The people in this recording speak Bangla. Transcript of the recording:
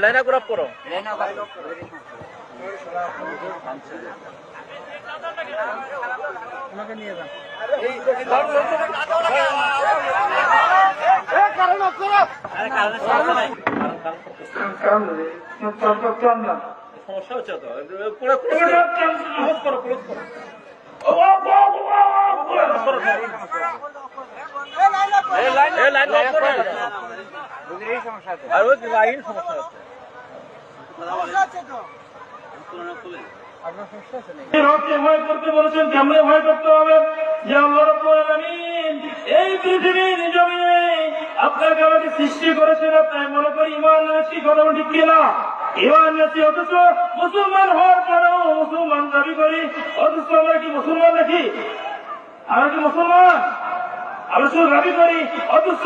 লাইন আপ করো আমাকে নিয়ে যান সমস্যা হচ্ছে তো ভয় করতে বলেছেন, কেমনে ভয় করতে হবে? যে আল্লাহ রাব্বুল আলামিন এই পৃথিবীর জমিনে আপনাকে আমাকে সৃষ্টি করেছেন, তাই মনে করি ইমান এনেছি। কথা ঠিক কিনা? ইমান এনেছি, অথচ মুসলমান হওয়ার পরেও মুসলমান দাবি করি, অথচ আমরা কি মুসলমান নাকি? আমরা কি মুসলমান? আমরা শুধু দাবি করি, অথচ